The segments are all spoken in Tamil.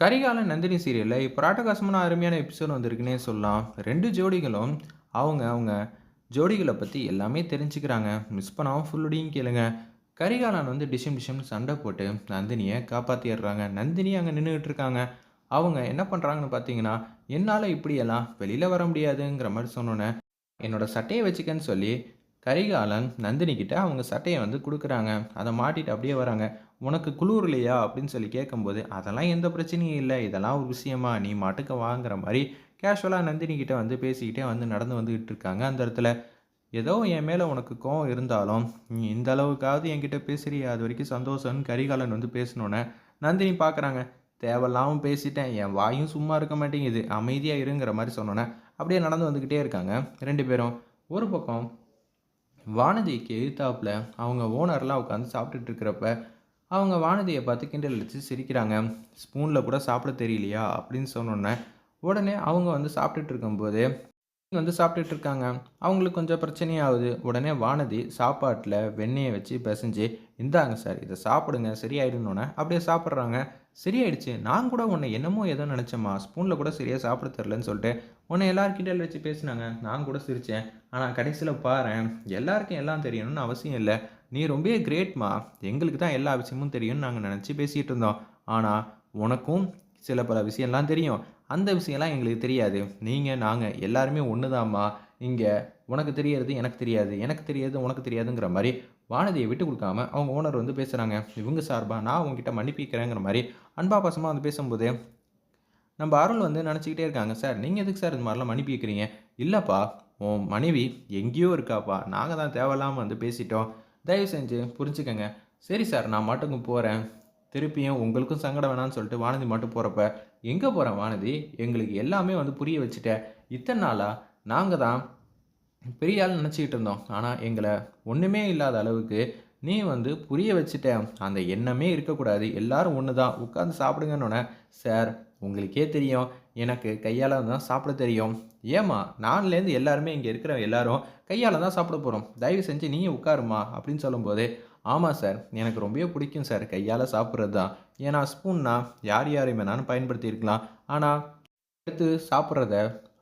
கரிகாலன் நந்தினி சீரியல்ல இப்போ ராட்டகாசமான அருமையான எபிசோட் வந்திருக்குன்னே சொல்லலாம். 2 ஜோடிகளும் அவங்க அவங்க ஜோடிகள பத்தி எல்லாமே தெரிஞ்சுக்கிறாங்க. மிஸ் பண்ணாம ஃபுல்லோடையும் கேளுங்க. கரிகாலன் வந்து டிஷம் டிஷம்னு சண்டை போட்டு நந்தினிய காப்பாத்திர்றாங்க. நந்தினி அங்க நின்னுகிட்டு இருக்காங்க. அவங்க என்ன பண்றாங்கன்னு பார்த்தீங்கன்னா, என்னால இப்படியெல்லாம் வெளியில வர முடியாதுங்கிற மாரி சொன்னோனே, என்னோட சட்டைய வச்சுக்கன்னு சொல்லி கரிகாலன் நந்தினி கிட்ட அவங்க சட்டைய வந்து குடுக்குறாங்க. அத மாட்டிட்டு அப்படியே வராங்க. "உனக்கு குளுரலையா?" அப்படின்னு சொல்லி கேட்கும்போது, "அதெல்லாம் எந்த பிரச்சனையும் இல்ல. இதெல்லாம் ஒரு விஷயமா? நீ மாட்டுக்கு வாங்கிற" மாரி கேஷுவலா நந்தினி கிட்ட வந்து பேசிக்கிட்டே வந்து நடந்து வந்துகிட்டு இருக்காங்க. அந்த இடத்துல, "ஏதோ என் மேல உனக்கு கோவம் இருந்தாலும், நீ இந்த அளவுக்காவது என்கிட்ட பேசுறியே, அதுவரைக்கும் சந்தோஷம்ன்னு" கரிகாலன் வந்து பேசினோனே, நந்தினி பார்க்குறாங்க. தேவையில்லாம பேசிட்டேன். என் வாயும் சும்மா இருக்க மாட்டேங்குது. அமைதியா இருங்கிற மாரி சொன்னோனே, அப்படியே நடந்து வந்துகிட்டே இருக்காங்க 2 பேரும். ஒரு பக்கம் வானதிக்கு எதிர்த்தாப்புல அவங்க ஓனர்லாம் உட்காந்து சாப்பிட்டுட்டு இருக்கிறப்ப, அவங்க வானதிய பார்த்து கிண்டல் அடிச்சு சிரிக்கிறாங்க. "ஸ்பூன்ல கூட சாப்பிட தெரியலையா?" அப்படின்னு சொன்னோனே, உடனே அவங்க வந்து சாப்பிட்டுட்டு இருக்கும்போது வந்து சாப்பிட்டுட்டு இருக்காங்க. அவங்களுக்கு கொஞ்சம் பிரச்சனையாவுது. உடனே வானதி சாப்பாட்டுல வெண்ணெய வச்சு பெசஞ்சு, "இந்தாங்க சார், இத சாப்பிடுங்க சரியாயிடும்னோனே" அப்படியே சாப்பிடுறாங்க. சரியாயிடுச்சு. நான் கூட உன்ன என்னமோ ஏதோ நெனச்சேன்ம்மா. ஸ்பூன்ல கூட சரியா சாப்பிட தெரியலன்னு சொல்லிட்டு, உன்ன எல்லாரும் கிண்டல் வச்சு பேசுனாங்க. நான் கூட சிரிச்சேன். ஆனா கடைசில பாரேன், எல்லாருக்கும் எல்லாம் தெரியணும்னு அவசியம் இல்ல. நீ ரொம்பவே கிரேட்ம்மா. எங்களுக்கு தான் எல்லா விஷயமும் தெரியும்னு நாங்க நெனச்சு பேசிட்டு இருந்தோம். ஆனா உனக்கும் சில பல விஷயம்லாம் தெரியும். அந்த விஷயம்லாம் எங்களுக்கு தெரியாது. நீங்க, நாங்க எல்லாருமே ஒண்ணுதாம்மா. இங்க உனக்கு தெரியறது எனக்கு தெரியாது. எனக்கு தெரியறது உனக்கு தெரியாதுங்கிற மாரி வானதிய விட்டுக் குடுக்காம அவங்க ஓனர் வந்து பேசுறாங்க. இவங்க சார்பா நான் உன்கிட்ட மன்னிப்பு கேட்கிறேங்கிற மாரி அன்பா பாசமா வந்து பேசும்போது, நம்ப அருள் வந்து நெனச்சுக்கிட்டே இருக்காங்க. "சார் நீங்க எதுக்கு சார் இந்த மாரிலாம் மன்னிப்பு கேட்கிறீங்க?" "இல்லப்பா, உன் மனைவி எங்கேயோ இருக்காப்பா. நாங்க தான் தேவையில்லாம வந்து பேசிட்டோம். தயவு செஞ்சு புரிஞ்சுக்கங்க." "சரி சார் நான் பாட்டுக்கு போறேன்." திருப்பியும் உங்களுக்கும் சங்கடம் வேணான்னு சொல்லிட்டு வானதி மட்டும் போறப்ப, "எங்க போற வானதி? எங்களுக்கு எல்லாமே வந்து புரிய வச்சுட்ட. இத்தன நாளா நாங்க தான் பெரிய ஆள்ன்னு நெனச்சுக்கிட்டு இருந்தோம். ஆனா, எங்கள ஒண்ணுமே இல்லாத அளவுக்கு நீ வந்து புரிய வச்சுட்ட. அந்த எண்ணமே இருக்கக்கூடாது. எல்லாரும் ஒண்ணு தான். உட்கார்ந்து சாப்பிடுங்கன்னோனே, சார் உங்களுக்கே தெரியும். எனக்கு கையால தான் சாப்பிட தெரியும். ஏம்மா நான்லேருந்து எல்லாருமே இங்க இருக்கிற எல்லாரும் கையால தான் சாப்பிட போறோம். தயவு செஞ்சு நீயும் உட்காரும்மா அப்படின்னு சொல்லும்போது, ஆமா சார். எனக்கு ரொம்பவே பிடிக்கும் சார். கையால சாப்பிடுறது தான். ஏன்னா ஸ்பூன்னா யார் யார் வேணாலும் பயன்படுத்தியிருக்கலாம். ஆனா எடுத்து சாப்பிடுறத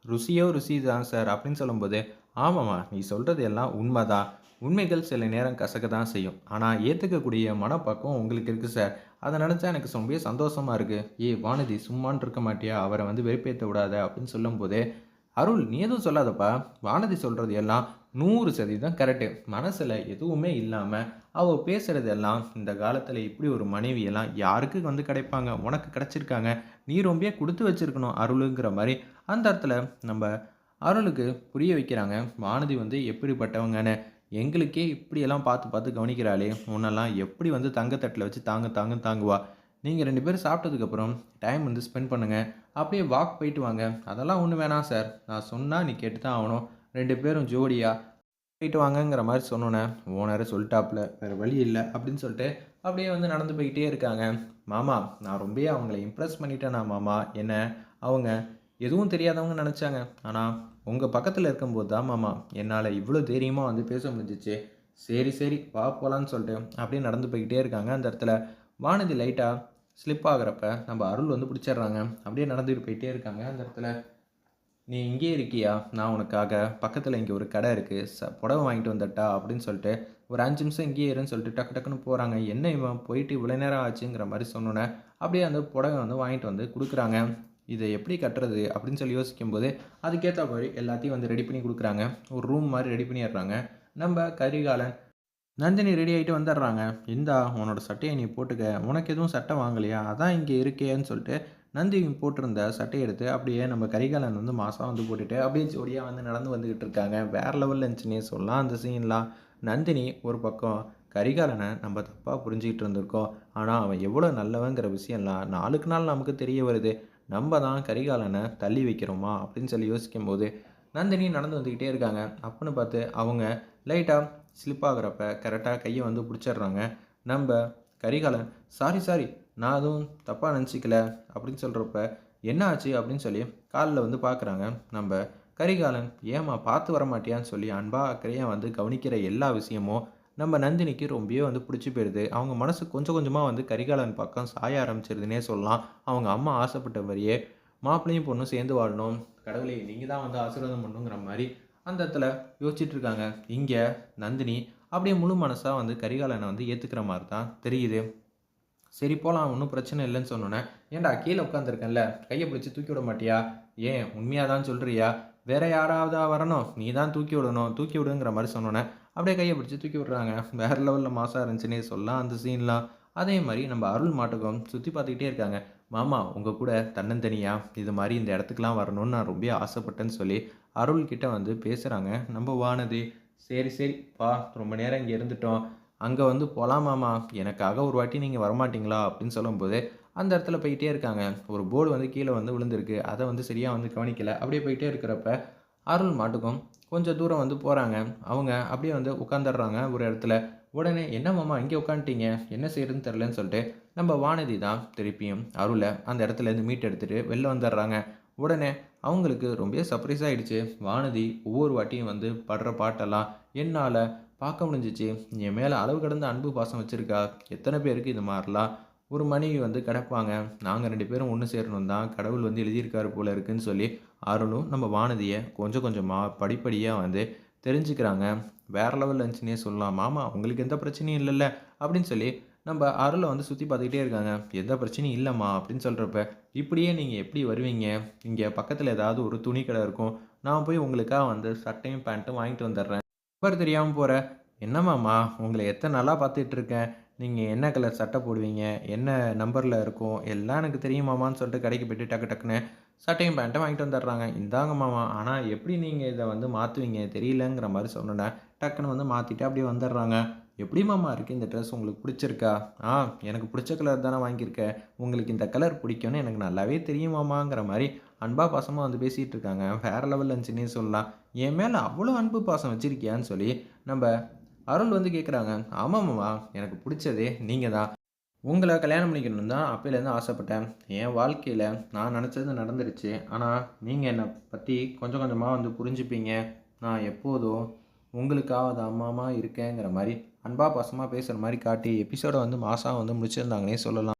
ருசியோ ருசி தான் சார் அப்படின்னு சொல்லும்போது, ஆமாம்மா நீ சொல்றது எல்லாம் உண்மதான். உண்மைகள் சில நேரம் கசக்க தான் செய்யும். ஆனா ஏத்துக்கக்கூடிய மனப்பக்குவம் உங்களுக்கு இருக்கு சார். அத நெனச்சா எனக்கு ரொம்பவே சந்தோஷமா இருக்கு. ஏய் வானதி சும்மான்னு இருக்க மாட்டியா? அவர வந்து வெறுப்பேத்த விடாத அப்படின்னு சொல்லும்போது, அருள் நீ எதுவும் சொல்லாதப்பா. வானதி சொல்றது எல்லாம் 100% கரெக்ட்டு. மனசுல எதுவுமே இல்லாம, அவ பேசுறது எல்லாம் இந்த காலத்துல இப்படி ஒரு மனைவி எல்லாம் யாருக்கு வந்து கிடைப்பாங்க? உனக்கு கிடைச்சிருக்காங்க. நீ ரொம்பவே குடுத்து வச்சிருக்கணும் அருளுங்கிற மாரி, அந்த இடத்துல நம்ப அருளுக்கு புரிய வைக்கிறாங்க. வானதி வந்து எப்படிப்பட்டவங்கன்னு. எங்களுக்கே இப்படியெல்லாம் பார்த்து பார்த்து கவனிக்கிறாளே! உன்னெல்லாம் எப்படி வந்து தங்க தட்டுல வச்சு தாங்கு தாங்குன்னு தாங்குவா? நீங்க 2 பேரும் சாப்பிட்டதுக்கப்புறம் டைம் வந்து ஸ்பெண்ட் பண்ணுங்க. அப்படியே வாக் போயிட்டு வாங்க. அதெல்லாம் ஒண்ணும் வேணாம் சார். நான் சொன்னா நீ கேட்டு தான் ஆவணும். 2 பேரும் ஜோடியா போயிட்டு வாங்கங்கிற மாரி சொன்னோனே, ஓனரே சொல்ட்டாப்ல. வேற வழி இல்ல அப்படின்னு சொல்லிட்டு, அப்படியே வந்து நடந்து போய்க்கிட்டே இருக்காங்க. மாமா, நான் ரொம்பவே அவங்கள இம்ப்ரெஸ் பண்ணிட்டேனா மாமா. என்ன அவங்க எதுவும் தெரியாதவங்கன்னு நெனச்சாங்க. ஆனா, உங்க பக்கத்துல இருக்கும்போது தான் மாமா, என்னால இவ்ளோ தைரியமா வந்து பேச முடிஞ்சுச்சு. சரி, சரி வா போலான்னு சொல்லிட்டு, அப்படியே நடந்து போய்க்கிட்டே இருக்காங்க. அந்த இடத்துல வானதி லைட்டா ஸ்லிப் ஆகுறப்ப, நம்ம அருள் வந்து புடிச்சிடுறாங்க. அப்படியே நடந்துட்டு போயிட்டே இருக்காங்க. அந்த இடத்துல "நீ இங்கேயே இருக்கியா? நான் உனக்காக பக்கத்துல இங்க ஒரு கடை இருக்கு. புடவ வாங்கிட்டு வந்துரட்டா?" அப்படின்னு சொல்லிட்டு, ஒரு 5 நிமிஷம் இங்கேயே இருன்னு சொல்லிட்டு டக்கு டக்குன்னு போறாங்க. என்ன இவன் போயிட்டு இவ்வளோ நேரம் ஆச்சுங்கிற மாரி சொன்னோனே, அப்படியே அந்த புடவ வந்து வாங்கிட்டு வந்து குடுக்குறாங்க. "இத எப்படி கட்டுறது?" அப்படின்னு சொல்லி யோசிக்கும்போது, அதுக்கேத்தா மாரி எல்லாத்தையும் வந்து ரெடி பண்ணி குடுக்குறாங்க. ஒரு ரூம் மாரி ரெடி பண்ணிடுறாங்க. நம்ப கரிகாலன் நந்தினி ரெடி ஆயிட்டு வந்துடுறாங்க. "இந்தா உன்னோட சட்டைய நீ போட்டுக்க. உனக்கு எதுவும் சட்டை வாங்கலையா? அதான் இங்க இருக்கேன்னு" சொல்லிட்டு நந்தினி போட்டிருந்த சட்டைய எடுத்து அப்படியே நம்ம கரிகாலன் வந்து மாஸா வந்து போட்டுட்டு, அப்படியே ஜோடியா வந்து நடந்து வந்துகிட்டு இருக்காங்க. வேற லெவல்ல இருந்துச்சுன்னே சொல்லலாம் அந்த சீன்லாம். நந்தினி ஒரு பக்கம் கரிகாலன நம்ம தப்பா புரிஞ்சுகிட்டு இருந்திருக்கோம். ஆனா, அவன் எவ்வளோ நல்லவங்கிற விஷயம்லாம் நாளுக்கு நாள் நமக்கு தெரிய வருது. நம்ம தான் கரிகாலன தள்ளி வைக்கிறோமா? அப்படின்னு சொல்லி யோசிக்கும்போது, நந்தினி நடந்து வந்துகிட்டே இருக்காங்க. அப்பன்னு பார்த்து அவங்க லைட்டா ஸ்லிப் ஆகுறப்ப கரெக்ட்டா கைய வந்து புடிச்சிடுறாங்க. நம்ப கரிகாலன், "சாரி, சாரி நான் எதுவும் தப்பா நெனச்சுக்கல" அப்படின்னு சொல்றப்ப, "என்ன ஆச்சு?" அப்படின்னு சொல்லி கால்ல வந்து பார்க்குறாங்க. நம்ப கரிகாலன், "ஏம்மா பார்த்து வரமாட்டியான்னு" சொல்லி அன்பா, அக்கறையா வந்து கவனிக்கிற எல்லா விஷயமும் நம்ம நந்தினிக்கு ரொம்பவே வந்து பிடிச்சு போயிடுது. அவங்க மனசு கொஞ்சம் கொஞ்சமா வந்து கரிகாலன் பக்கம் சாய ஆரம்பிச்சிருதுன்னே சொல்லலாம். அவங்க அம்மா ஆசைப்பட்ட மாரியே மாப்பிள்ளையும் பொண்ணும் சேர்ந்து வாழணும். கடவுளே! நீங்க தான் வந்து ஆசீர்வாதம் பண்ணணுங்கிற மாரி அந்த இடத்துல யோசிச்சுட்டு இருக்காங்க. இங்க நந்தினி அப்படியே முழு மனசா வந்து கரிகாலன வந்து ஏத்துக்கிற மாரி தான் தெரியுது. சரி போலாம் ஒண்ணும் பிரச்சனை இல்லன்னு சொன்னோனே, "ஏன்டா கீழ உட்காந்துருக்கேன்ல, கைய பிடிச்சு தூக்கி விட மாட்டியா? ஏன் உண்மையா தான் சொல்றியா? வேற யாராவதா வரணும்? நீ தான் தூக்கி விடணும். தூக்கி விடுங்கிற" மாரி சொன்னோனே, அப்படியே கைய பிடிச்சு தூக்கி விடுறாங்க. வேற லெவல்ல மாஸா இருந்துச்சுன்னே சொல்லலாம் அந்த சீன்லாம். அதே மாரி நம்ம அருள் மாட்டுக்கும் சுத்தி பார்த்துக்கிட்டே இருக்காங்க. "மாமா உங்க கூட தன்னந்தனியா இது மாரி இந்த இடத்துக்குலாம் வரணும்னு நான் ரொம்பவே ஆசைப்பட்டேன்னு" சொல்லி அருள் கிட்ட வந்து பேசுறாங்க நம்ம வானதி. "சரி, சரி பா ரொம்ப நேரம் இங்க இருந்துட்டோம். அங்க வந்து போலாம் மாமா. எனக்காக ஒரு வாட்டி நீங்க வரமாட்டீங்களா?" அப்படின்னு சொல்லும்போது, அந்த இடத்துல போயிட்டே இருக்காங்க. ஒரு போர்டு வந்து கீழ வந்து விழுந்திருக்கு. அத வந்து சரியா வந்து கவனிக்கல. அப்படியே போயிட்டே இருக்கிறப்ப, அருள் மாட்டுக்கும் கொஞ்சம் தூரம் வந்து போறாங்க. அவங்க அப்படியே வந்து உட்காந்துடுறாங்க ஒரு இடத்துல. உடனே, "என்ன மாமா இங்க உட்காந்துட்டீங்க? என்ன செய்றதுன்னு தெரியலன்னு" சொல்லிட்டு, நம்ம வானதி தான் திருப்பியும் அருள அந்த இடத்துலேருந்து மீட்டு எடுத்துட்டு வெளில வந்துடுறாங்க. உடனே அவங்களுக்கு ரொம்பவே சர்ப்ரைஸ் ஆயிடுச்சு. வானதி ஒவ்வொரு வாட்டியும் வந்து படுற பாட்டெல்லாம் என்னால பார்க்க முடிஞ்சுச்சு. என் மேல அளவு கடந்த அன்பு, பாசம் வச்சிருக்கா. எத்தன பேருக்கு இது மாரிலாம் ஒரு மனைவி வந்து கிடப்பாங்க. நாங்க 2 பேரும் ஒண்ணு சேரணும் தான் கடவுள் வந்து எழுதியிருக்காரு போல இருக்குன்னு சொல்லி, அருணும் நம்ம வானதிய கொஞ்சம் கொஞ்சமா படிப்படியா வந்து தெரிஞ்சுக்கிறாங்க. வேற லெவல்ல இருந்துச்சுன்னே சொல்லலாம். "மாமா உங்களுக்கு எந்த பிரச்சனையும் இல்லல்ல?" அப்படின்னு சொல்லி நம்ப அருள வந்து சுத்தி பார்த்துக்கிட்டே இருக்காங்க. "எந்த பிரச்சனையும் இல்லம்மா" அப்படின்னு சொல்றப்ப, "இப்படியே நீங்க எப்படி வருவீங்க? இங்க பக்கத்துல ஏதாவது ஒரு துணி கடை இருக்கும். நான் போய் உங்களுக்கா வந்து சட்டையும், பேண்ட்டும் வாங்கிட்டு வந்துடுறேன்." நம்பர் தெரியாம போற. "என்ன மாமா உங்கள எத்தன நாளா பார்த்துட்டு இருக்கேன். நீங்க என்ன கலர் சட்டை போடுவீங்க? என்ன நம்பர்ல இருக்கும்? எல்லாம் எனக்கு தெரியும் மாமான்னு" சொல்லிட்டு கடைக்கு போயிட்டு டக்கு டக்குன்னு சட்டையும், பேண்ட்டும் வாங்கிட்டு வந்துடுறாங்க. "இந்தாங்க மாமா. ஆனா எப்படி நீங்க இத வந்து மாத்துவீங்க தெரியலங்கிற" மாரி சொன்னோனே, டக்குன்னு வந்து மாத்திட்டு அப்படியே வந்துடுறாங்க. "எப்படி மாமா இருக்கு இந்த ட்ரெஸ் உங்களுக்கு பிடிச்சிருக்கா?" "ஆ எனக்கு பிடிச்ச கலர் தானே வாங்கியிருக்கேன். உங்களுக்கு இந்த கலர் பிடிக்கும்னு எனக்கு நல்லாவே தெரியும் மாமாங்கிற" மாரி அன்பா, பாசமா வந்து பேசிட்டு இருக்காங்க. வேற லெவல்ல இருந்துச்சுன்னே சொல்லலாம். "என் மேல அவ்வளோ அன்பு, பாசம் வச்சிருக்கியான்னு" சொல்லி நம்ப அருள் வந்து கேட்குறாங்க. "ஆமா மாமா, எனக்கு புடிச்சதே நீங்க தான். உங்கள கல்யாணம் பண்ணிக்கணும்னு தான் அப்பைலேருந்து ஆசைப்பட்டேன். என் வாழ்க்கையில நான் நெனச்சது நடந்துருச்சு. ஆனா, நீங்க என்ன பத்தி கொஞ்சம் கொஞ்சமா வந்து புரிஞ்சுப்பீங்க. நான் எப்போதும் உங்களுக்காக அம்மாமா இருக்கேங்கிற" மாரி அன்பா, பாசமா பேசுற மாரி காட்டி எபிசோட வந்து மாஸா வந்து முடிச்சிருந்தாங்கன்னே சொல்லலாம்.